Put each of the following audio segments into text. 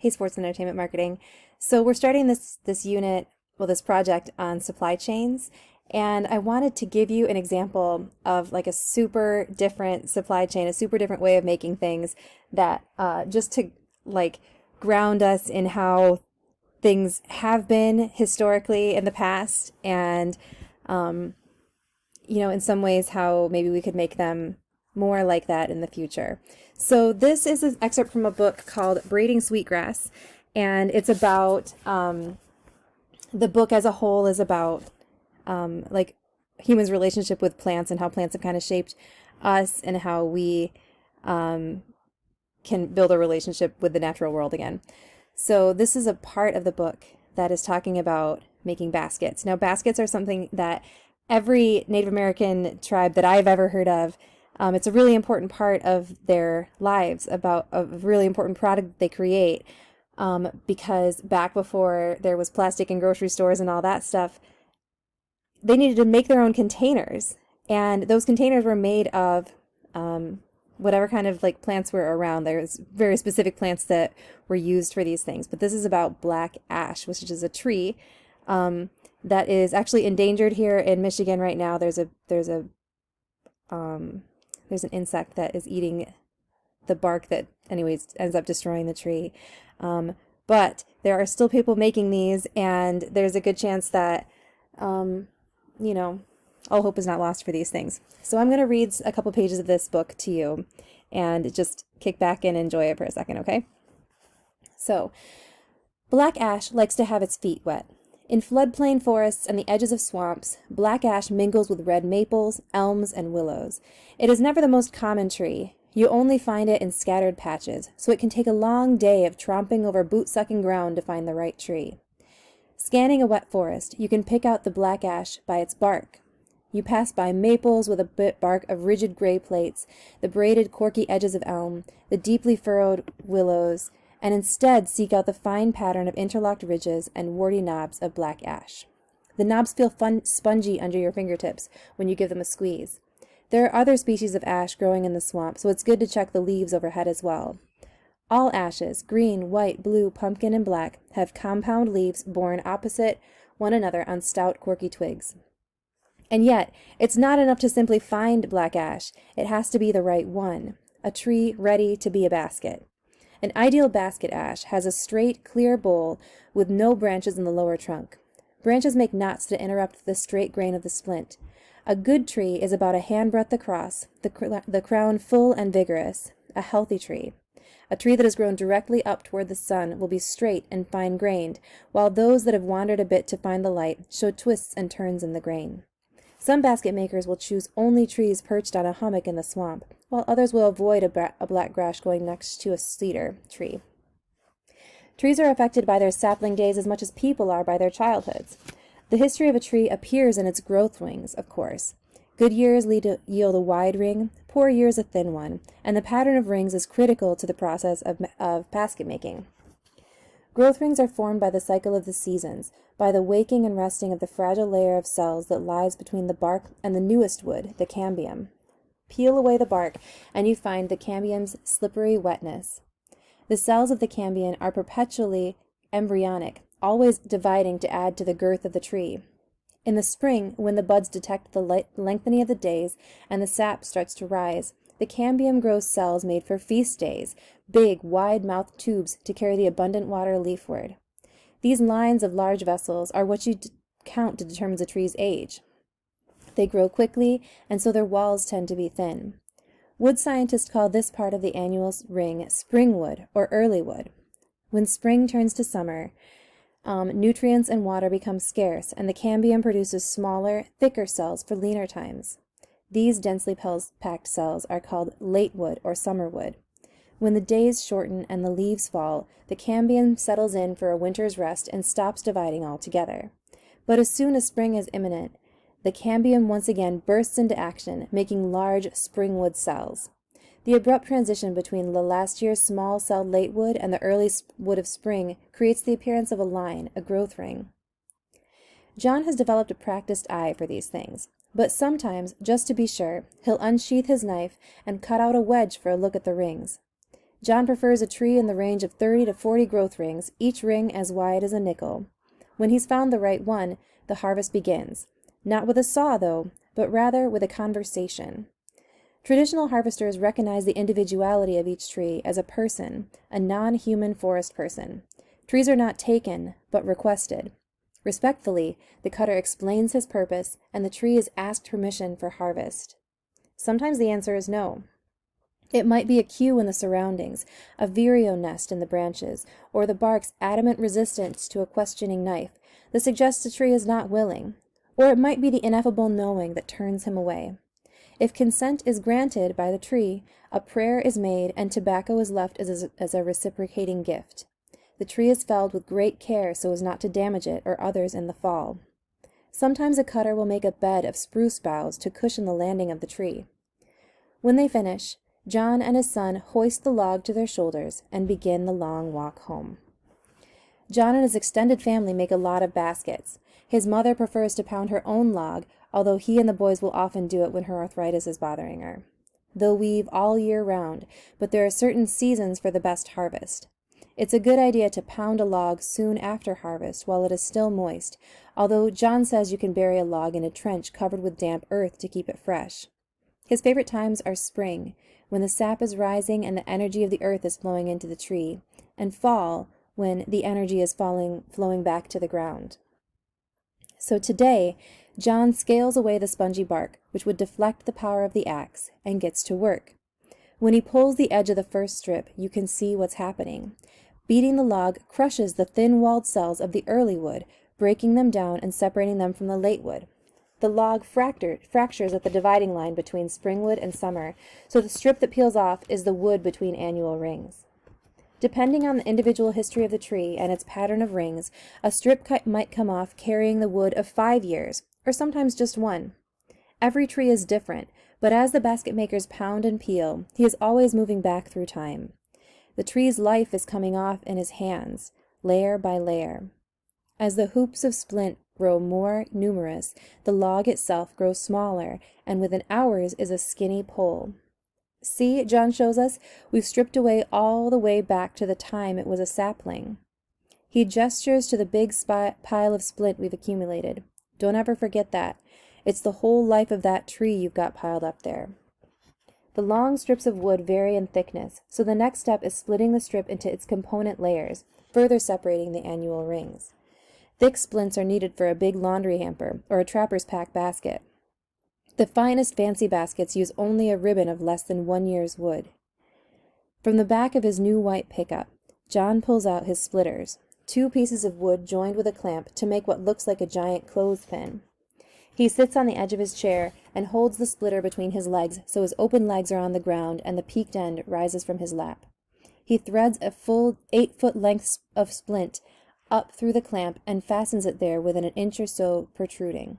Hey, Sports and Entertainment Marketing. So we're starting this unit, well, this project on supply chains, and I wanted to give you an example of like a super different supply chain, a super different way of making things that just to like ground us in how things have been historically in the past, and in some ways how maybe we could make them more like that in the future. So this is an excerpt from a book called Braiding Sweetgrass, and it's about the book as a whole is about like humans' relationship with plants and how plants have kind of shaped us and how we can build a relationship with the natural world again. So this is a part of the book that is talking about making baskets. Now, baskets are something that every Native American tribe that I've ever heard of, it's a really important part of their lives, about a really important product they create, because back before there was plastic in grocery stores and all that stuff, they needed to make their own containers, and those containers were made of whatever kind of like plants were around. There's very specific plants that were used for these things, but this is about black ash, which is a tree that is actually endangered here in Michigan right now. There's an insect that is eating the bark that anyways ends up destroying the tree. But there are still people making these, and there's a good chance that all hope is not lost for these things. So I'm going to read a couple pages of this book to you and just kick back and enjoy it for a second, okay? So, black ash likes to have its feet wet. In floodplain forests and the edges of swamps, black ash mingles with red maples, elms, and willows. It is never the most common tree. You only find it in scattered patches, so it can take a long day of tromping over boot-sucking ground to find the right tree. Scanning a wet forest, you can pick out the black ash by its bark. You pass by maples with a bark of rigid gray plates, the braided corky edges of elm, the deeply furrowed willows, and instead seek out the fine pattern of interlocked ridges and warty knobs of black ash. The knobs feel spongy under your fingertips when you give them a squeeze. There are other species of ash growing in the swamp, so it's good to check the leaves overhead as well. All ashes, green, white, blue, pumpkin, and black, have compound leaves borne opposite one another on stout, corky twigs. And yet, it's not enough to simply find black ash. It has to be the right one, a tree ready to be a basket. An ideal basket ash has a straight, clear bole with no branches in the lower trunk. Branches make knots to interrupt the straight grain of the splint. A good tree is about a handbreadth across, the crown full and vigorous, a healthy tree. A tree that has grown directly up toward the sun will be straight and fine-grained, while those that have wandered a bit to find the light show twists and turns in the grain. Some basket makers will choose only trees perched on a hummock in the swamp, while others will avoid a black grass going next to a cedar tree. Trees are affected by their sapling days as much as people are by their childhoods. The history of a tree appears in its growth rings, of course. Good years yield a wide ring, poor years a thin one, and the pattern of rings is critical to the process of basket making. Growth rings are formed by the cycle of the seasons, by the waking and resting of the fragile layer of cells that lies between the bark and the newest wood, the cambium. Peel away the bark, and you find the cambium's slippery wetness. The cells of the cambium are perpetually embryonic, always dividing to add to the girth of the tree. In the spring, when the buds detect the lengthening of the days and the sap starts to rise, the cambium grows cells made for feast days, big, wide-mouthed tubes to carry the abundant water leafward. These lines of large vessels are what you count to determine a tree's age. They grow quickly, and so their walls tend to be thin. Wood scientists call this part of the annual ring springwood or early wood. When spring turns to summer, nutrients and water become scarce, and the cambium produces smaller, thicker cells for leaner times. These densely packed cells are called late wood or summer wood. When the days shorten and the leaves fall, the cambium settles in for a winter's rest and stops dividing altogether. But as soon as spring is imminent, the cambium once again bursts into action, making large springwood cells. The abrupt transition between the last year's small-celled late wood and the early wood of spring creates the appearance of a line, a growth ring. John has developed a practiced eye for these things, but sometimes, just to be sure, he'll unsheath his knife and cut out a wedge for a look at the rings. John prefers a tree in the range of 30 to 40 growth rings, each ring as wide as a nickel. When he's found the right one, the harvest begins. Not with a saw, though, but rather with a conversation. Traditional harvesters recognize the individuality of each tree as a person, a non-human forest person. Trees are not taken, but requested. Respectfully, the cutter explains his purpose, and the tree is asked permission for harvest. Sometimes the answer is no. It might be a cue in the surroundings, a vireo nest in the branches, or the bark's adamant resistance to a questioning knife that suggests the tree is not willing, or it might be the ineffable knowing that turns him away. If consent is granted by the tree, a prayer is made and tobacco is left as a reciprocating gift. The tree is felled with great care so as not to damage it or others in the fall. Sometimes a cutter will make a bed of spruce boughs to cushion the landing of the tree. When they finish, John and his son hoist the log to their shoulders and begin the long walk home. John and his extended family make a lot of baskets. His mother prefers to pound her own log, although he and the boys will often do it when her arthritis is bothering her. They'll weave all year round, but there are certain seasons for the best harvest. It's a good idea to pound a log soon after harvest while it is still moist, although John says you can bury a log in a trench covered with damp earth to keep it fresh. His favorite times are spring, when the sap is rising and the energy of the earth is flowing into the tree, and fall, when the energy is flowing back to the ground. So today, John scales away the spongy bark, which would deflect the power of the axe, and gets to work. When he pulls the edge of the first strip, you can see what's happening. Beating the log crushes the thin-walled cells of the early wood, breaking them down and separating them from the late wood. The log fractures at the dividing line between spring wood and summer, so the strip that peels off is the wood between annual rings. Depending on the individual history of the tree and its pattern of rings, a strip might come off carrying the wood of 5 years, or sometimes just 1. Every tree is different, but as the basket makers pound and peel, he is always moving back through time. The tree's life is coming off in his hands, layer by layer. As the hoops of splint grow more numerous, the log itself grows smaller, and within hours is a skinny pole. See, John shows us, we've stripped away all the way back to the time it was a sapling. He gestures to the big pile of splint we've accumulated. Don't ever forget that. It's the whole life of that tree you've got piled up there. The long strips of wood vary in thickness, so the next step is splitting the strip into its component layers, further separating the annual rings. Thick splints are needed for a big laundry hamper or a trapper's pack basket. The finest fancy baskets use only a ribbon of less than 1 year's wood. From the back of his new white pickup, John pulls out his splitters, 2 pieces of wood joined with a clamp to make what looks like a giant clothespin. He sits on the edge of his chair and holds the splitter between his legs so his open legs are on the ground and the peaked end rises from his lap. He threads a full 8-foot length of splint up through the clamp and fastens it there within an inch or so protruding.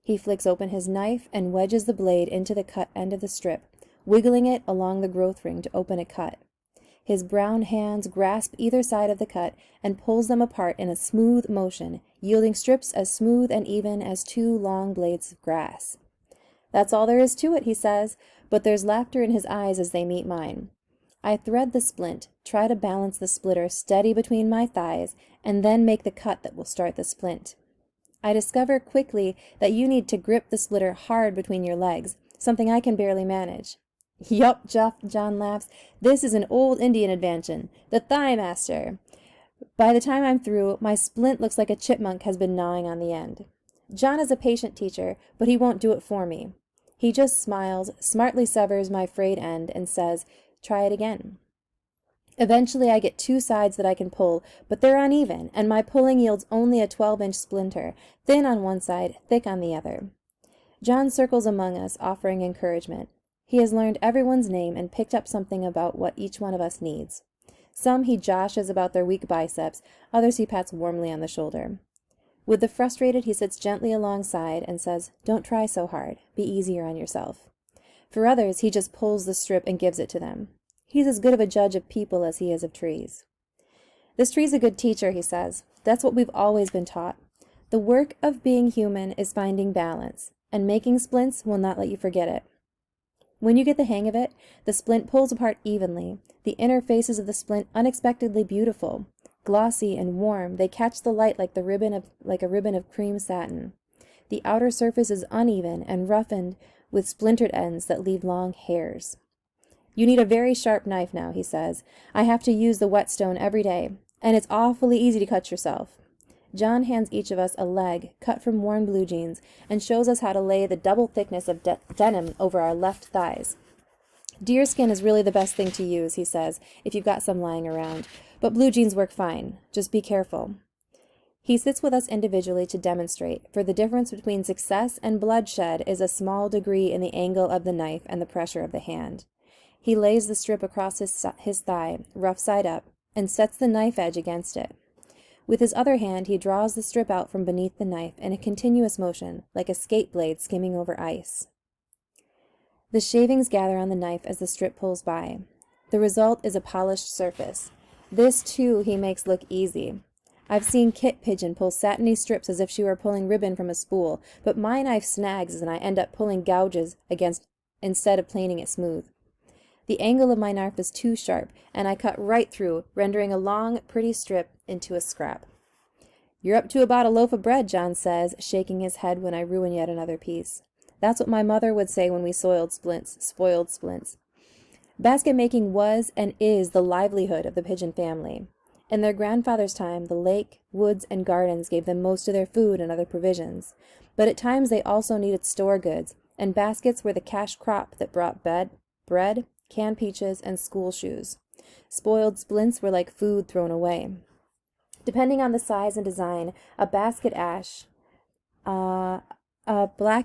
He flicks open his knife and wedges the blade into the cut end of the strip, wiggling it along the growth ring to open a cut. His brown hands grasp either side of the cut and pulls them apart in a smooth motion, yielding strips as smooth and even as 2 long blades of grass. That's all there is to it, he says, but there's laughter in his eyes as they meet mine. I thread the splint, try to balance the splitter steady between my thighs, and then make the cut that will start the splint. I discover quickly that you need to grip the splitter hard between your legs, something I can barely manage. Yup, John laughs. This is an old Indian invention, the thigh master. By the time I'm through, my splint looks like a chipmunk has been gnawing on the end. John is a patient teacher, but he won't do it for me. He just smiles, smartly severs my frayed end, and says, "Try it again." Eventually I get 2 sides that I can pull, but they're uneven, and my pulling yields only a 12-inch splinter, thin on one side, thick on the other. John circles among us, offering encouragement. He has learned everyone's name and picked up something about what each one of us needs. Some he joshes about their weak biceps, others he pats warmly on the shoulder. With the frustrated, he sits gently alongside and says, "Don't try so hard. Be easier on yourself." For others, he just pulls the strip and gives it to them. He's as good of a judge of people as he is of trees. This tree's a good teacher, he says. That's what we've always been taught. The work of being human is finding balance, and making splints will not let you forget it. When you get the hang of it, the splint pulls apart evenly, the inner faces of the splint unexpectedly beautiful. Glossy and warm, they catch the light like a ribbon of cream satin. The outer surface is uneven and roughened with splintered ends that leave long hairs. You need a very sharp knife now, he says. I have to use the whetstone every day, and it's awfully easy to cut yourself. John hands each of us a leg cut from worn blue jeans and shows us how to lay the double thickness of denim over our left thighs. Deerskin is really the best thing to use, he says, if you've got some lying around, but blue jeans work fine. Just be careful. He sits with us individually to demonstrate, for the difference between success and bloodshed is a small degree in the angle of the knife and the pressure of the hand. He lays the strip across his thigh, rough side up, and sets the knife edge against it. With his other hand, he draws the strip out from beneath the knife in a continuous motion, like a skate blade skimming over ice. The shavings gather on the knife as the strip pulls by. The result is a polished surface. This, too, he makes look easy. I've seen Kit Pigeon pull satiny strips as if she were pulling ribbon from a spool, but my knife snags and I end up pulling gouges instead of planing it smooth. The angle of my knife is too sharp, and I cut right through, rendering a long, pretty strip into a scrap. You're up to about a loaf of bread, John says, shaking his head when I ruin yet another piece. That's what my mother would say when we spoiled splints. Basket making was and is the livelihood of the pigeon family. In their grandfather's time, the lake, woods, and gardens gave them most of their food and other provisions, but at times they also needed store goods, and baskets were the cash crop that brought bread, canned peaches, and school shoes. Spoiled splints were like food thrown away. Depending on the size and design, a black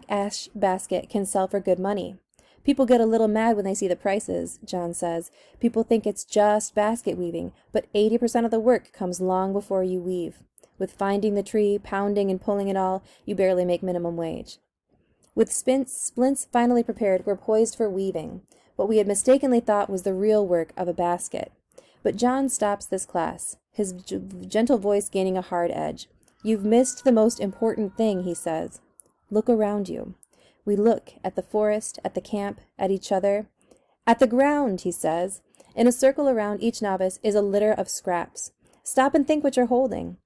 ash basket can sell for good money. People get a little mad when they see the prices, John says. People think it's just basket weaving, but 80% of the work comes long before you weave. With finding the tree, pounding and pulling it all, you barely make minimum wage. With splints finally prepared, we're poised for weaving, what we had mistakenly thought was the real work of a basket. But John stops this class, his gentle voice gaining a hard edge. You've missed the most important thing, he says. Look around you. We look at the forest, at the camp, at each other. At the ground, he says. In a circle around each novice is a litter of scraps. Stop and think what you're holding.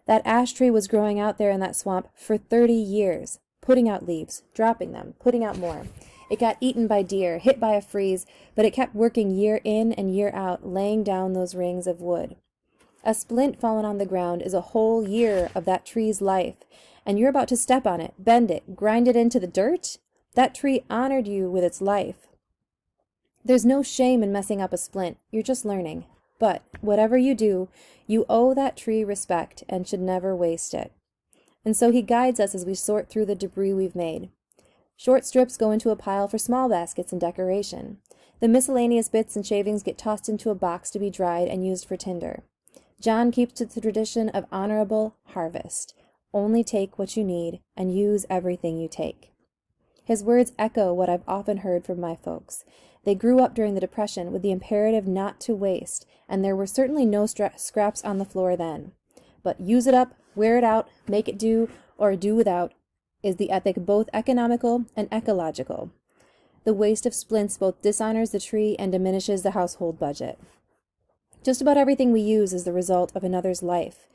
That ash tree was growing out there in that swamp for 30 years, putting out leaves, dropping them, putting out more. It got eaten by deer, hit by a freeze, but it kept working year in and year out, laying down those rings of wood. A splint fallen on the ground is a whole year of that tree's life, and you're about to step on it, bend it, grind it into the dirt? That tree honored you with its life. There's no shame in messing up a splint. You're just learning. But whatever you do, you owe that tree respect and should never waste it. And so he guides us as we sort through the debris we've made. Short strips go into a pile for small baskets and decoration. The miscellaneous bits and shavings get tossed into a box to be dried and used for tinder. John keeps to the tradition of honorable harvest. Only take what you need and use everything you take. His words echo what I've often heard from my folks. They grew up during the Depression with the imperative not to waste, and there were certainly no scraps on the floor then. But use it up, wear it out, make it do, or do without, is the ethic both economical and ecological. The waste of splints both dishonors the tree and diminishes the household budget. Just about everything we use is the result of another's life.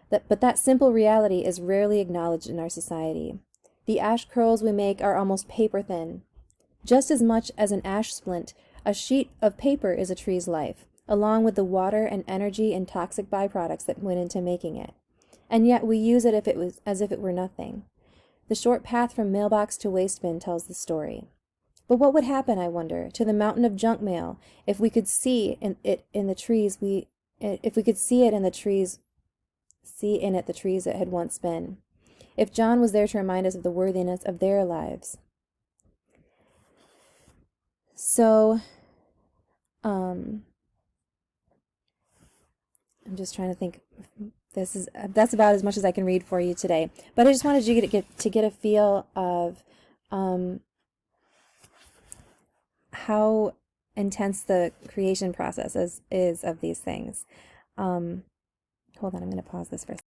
But that simple reality is rarely acknowledged in our society. The ash curls we make are almost paper thin. Just as much as an ash splint, a sheet of paper is a tree's life, along with the water and energy and toxic byproducts that went into making it. And yet we use it as if it were nothing. The short path from mailbox to waste bin tells the story. But what would happen, I wonder, to the mountain of junk mail if we could see it in the trees it had once been? If John was there to remind us of the worthiness of their lives. So, I'm just trying to think. That's about as much as I can read for you today. But I just wanted you to get a feel of how intense the creation process is of these things. Hold on, I'm going to pause this for a second.